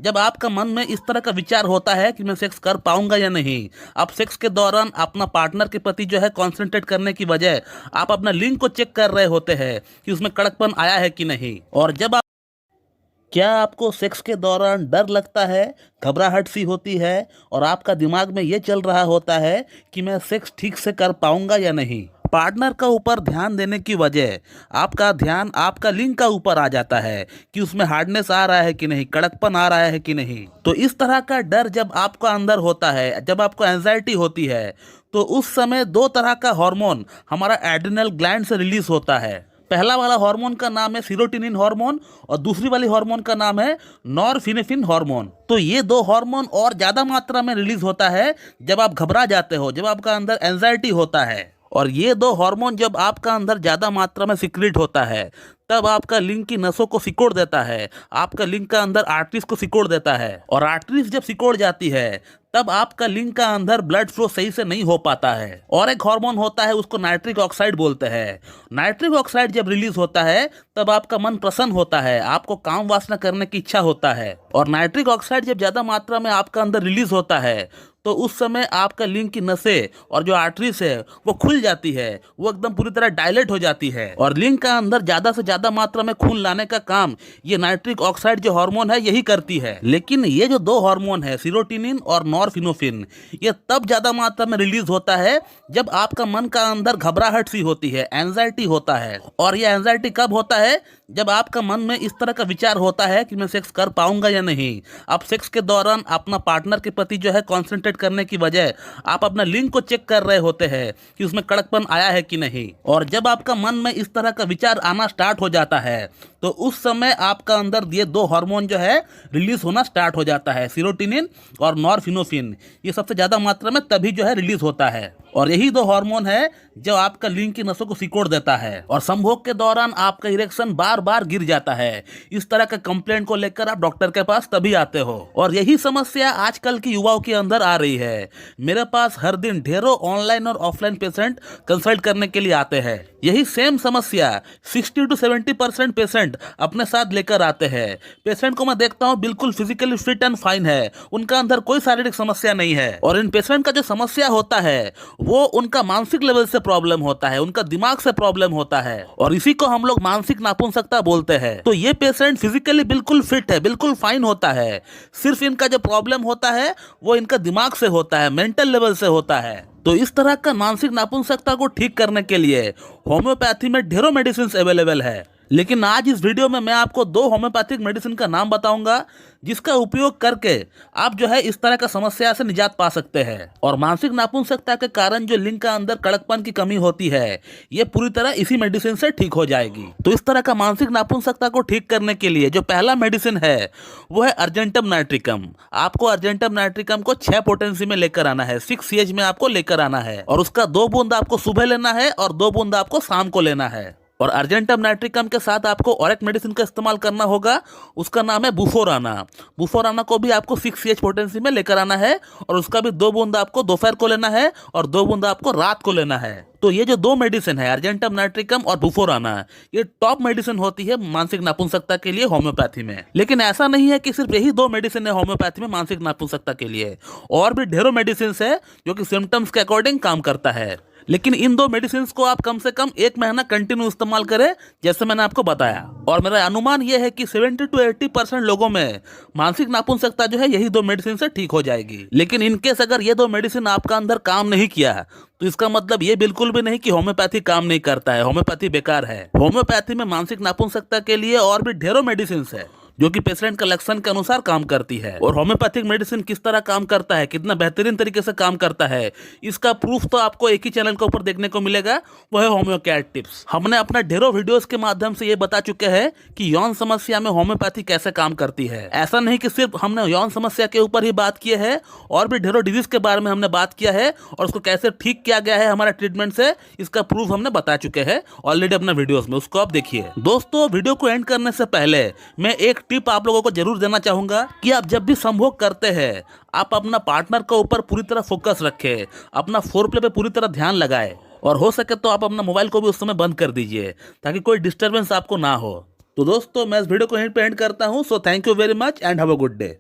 जब आपका मन में इस तरह का विचार होता है कि मैं सेक्स कर पाऊंगा या नहीं, आप सेक्स के दौरान अपना पार्टनर के प्रति जो है कॉन्सेंट्रेट करने की बजाय आप अपना लिंग को चेक कर रहे होते हैं कि उसमें कड़कपन आया है कि नहीं। और जब आप क्या आपको सेक्स के दौरान डर लगता है, घबराहट सी होती है और आपका दिमाग में ये चल रहा होता है कि मैं सेक्स ठीक से कर पाऊंगा या नहीं। पार्टनर का ऊपर ध्यान देने की वजह आपका ध्यान आपका लिंग का ऊपर आ जाता है कि उसमें हार्डनेस आ रहा है कि नहीं, कड़कपन आ रहा है कि नहीं। तो इस तरह का डर जब आपका अंदर होता है, जब आपको एंजाइटी होती है, तो उस समय दो तरह का हार्मोन हमारा एड्रिनल ग्लैंड से रिलीज होता है। पहला वाला हार्मोन का नाम है सीरोटोनिन हार्मोन और दूसरी वाली हार्मोन का नाम है नॉरफिनेफ्रिन हार्मोन। तो ये दो हार्मोन और ज्यादा मात्रा में रिलीज होता है जब आप घबरा जाते हो, जब आपका अंदर एंजाइटी होता है। और ये दो हार्मोन जब आपका अंदर ज्यादा मात्रा में सिक्रेट होता है तब आपका लिंग की नसों को सिकोड़ देता है, आपका लिंग का अंदर आर्टरीज को सिकोड़ देता है। और आर्टरीज जब सिकोड़ जाती है तब आपका लिंग का अंदर ब्लड फ्लो सही से नहीं हो पाता है। और एक हार्मोन होता है, उसको नाइट्रिक ऑक्साइड बोलते हैं। नाइट्रिक ऑक्साइड जब रिलीज होता है तब आपका मन प्रसन्न होता है, आपको काम वासना करने की इच्छा होता है। और नाइट्रिक ऑक्साइड जब ज्यादा मात्रा में आपका अंदर रिलीज होता है तो उस समय आपका लिंग की नसें और जो आर्टरीज है वो खुल जाती है, वो एकदम पूरी तरह डायलेट हो जाती है। और लिंग का अंदर ज्यादा से ज्यादा मात्रा में खून लाने का काम ये नाइट्रिक ऑक्साइड जो हार्मोन है यही करती है। लेकिन ये जो दो हार्मोन है सीरोटोनिन और नॉरफिनेफ्रिन, ये तब ज्यादा मात्रा में रिलीज होता है जब आपका मन का अंदर घबराहट सी होती है, एंजाइटी होता है। और ये एंजाइटी कब होता है? जब आपका मन में इस तरह का विचार होता है कि मैं सेक्स कर पाऊंगा या नहीं। आप सेक्स के दौरान अपना पार्टनर के प्रति जो है कॉन्सेंट्रेट करने की बजाय आप अपना लिंग को चेक कर रहे होते हैं कि उसमें कड़कपन आया है कि नहीं। और जब आपका मन में इस तरह का विचार आना स्टार्ट हो जाता है तो उस समय आपका अंदर ये दो हार्मोन जो है रिलीज होना स्टार्ट हो जाता है, सीरोटोनिन और नॉरफिनेफ्रिन। ये सबसे ज्यादा मात्रा में तभी जो है रिलीज होता है। और यही दो हार्मोन है जो आपका लिंग की नसों को सिकोड़ देता है और संभोग के दौरान आपका इरेक्शन बार बार गिर जाता है। इस तरह का कंप्लेंट को लेकर आप डॉक्टर के पास तभी आते हो। और यही समस्या आजकल की युवाओं के अंदर आ रही है। मेरे पास हर दिन ढेरों ऑनलाइन और ऑफलाइन पेशेंट कंसल्ट करने के लिए आते हैं। यही सेम समस्या 60 to 70% पेशेंट अपने साथ लेकर आते हैं। पेशेंट को मैं देखता हूँ बिल्कुल फिजिकली फिट एंड फाइन है, उनका अंदर कोई शारीरिक समस्या नहीं है। और इन पेशेंट का जो समस्या होता है वो उनका मानसिक लेवल से प्रॉब्लम होता है, उनका दिमाग से प्रॉब्लम होता है। और इसी को हम लोग मानसिक नापुंसकता बोलते हैं। तो ये पेशेंट फिजिकली बिल्कुल फिट है, बिल्कुल फाइन होता है, सिर्फ इनका जो प्रॉब्लम होता है वो इनका दिमाग से होता है, मेंटल लेवल से होता है। तो इस तरह का मानसिक नापुंसकता को ठीक करने के लिए होम्योपैथी में ढेरों मेडिसिन अवेलेबल है। लेकिन आज इस वीडियो में मैं आपको दो होम्योपैथिक मेडिसिन का नाम बताऊंगा जिसका उपयोग करके आप जो है इस तरह का समस्या से निजात पा सकते हैं। और मानसिक नापुंसकता के कारण जो लिंग का अंदर कड़कपन की कमी होती है ये पूरी तरह इसी मेडिसिन से ठीक हो जाएगी। तो इस तरह का मानसिक नापुंसकता को ठीक करने के लिए जो पहला मेडिसिन है वो है अर्जेंटम नाइट्रिकम। आपको अर्जेंटम नाइट्रिकम को 6 पोटेंसी में लेकर आना है, 6 CH में आपको लेकर आना है। और उसका 2 बूंद आपको सुबह लेना है और 2 बूंद आपको शाम को लेना है। और अर्जेंटम नाइट्रिकम के साथ आपको और एक मेडिसिन का इस्तेमाल करना होगा, उसका नाम है बुफोराना। बुफोराना को भी आपको 6 CH पोटेंसी में लेकर आना है और उसका भी 2 बूंद आपको दोपहर को लेना है और 2 बूंद आपको रात को लेना है। तो ये जो दो मेडिसिन है अर्जेंटम नाइट्रिकम और बुफोराना, ये टॉप मेडिसिन होती है मानसिक नापुंसकता के लिए होम्योपैथी में। लेकिन ऐसा नहीं है कि सिर्फ यही दो मेडिसिन है होम्योपैथी में मानसिक नापुंसकता के लिए, और भी ढेरों मेडिसिन है जो कि सिम्टम्स के अकॉर्डिंग काम करता है। लेकिन इन दो मेडिसिन को आप कम से कम 1 महीना कंटिन्यू इस्तेमाल करें जैसे मैंने आपको बताया। और मेरा अनुमान यह है कि 70 to 80% लोगों में मानसिक नापुंसकता जो है यही दो मेडिसिन से ठीक हो जाएगी। लेकिन इनकेस अगर ये दो मेडिसिन आपका अंदर काम नहीं किया तो इसका मतलब ये बिल्कुल भी नहीं कि होम्योपैथी काम नहीं करता है, होम्योपैथी बेकार है। होम्योपैथी में मानसिक नापुंसकता के लिए और भी ढेरों मेडिसिन है जो कि पेशेंट के लक्षण के अनुसार काम करती है। और होम्योपैथिक मेडिसिन किस तरह काम करता है, कितना बेहतरीन तरीके से काम करता है, इसका प्रूफ तो आपको एक ही चैनल के ऊपर देखने को मिलेगा, वो है होम्योकेयर टिप्स। हमने अपना ढेरों वीडियोस के माध्यम से ये बता चुके हैं कि यौन समस्या में होम्योपैथी कैसे काम करती है। ऐसा नहीं कि सिर्फ हमने यौन समस्या के ऊपर ही बात की है, और भी ढेरों डिजीज के बारे में हमने बात किया है और उसको कैसे ठीक किया गया है हमारा ट्रीटमेंट से, इसका प्रूफ हमने बता चुके हैं ऑलरेडी अपने वीडियोस में, उसको आप देखिए। दोस्तों, वीडियो को एंड करने से पहले मैं एक टिप आप लोगों को जरूर देना चाहूंगा कि आप जब भी संभोग करते हैं आप अपना पार्टनर के ऊपर पूरी तरह फोकस रखें, अपना फोरप्ले पे पूरी तरह ध्यान लगाएं, और हो सके तो आप अपना मोबाइल को भी उस समय बंद कर दीजिए ताकि कोई डिस्टरबेंस आपको ना हो। तो दोस्तों, मैं इस वीडियो को यहीं पे एंड करता हूं। So thank you very much and have a good day.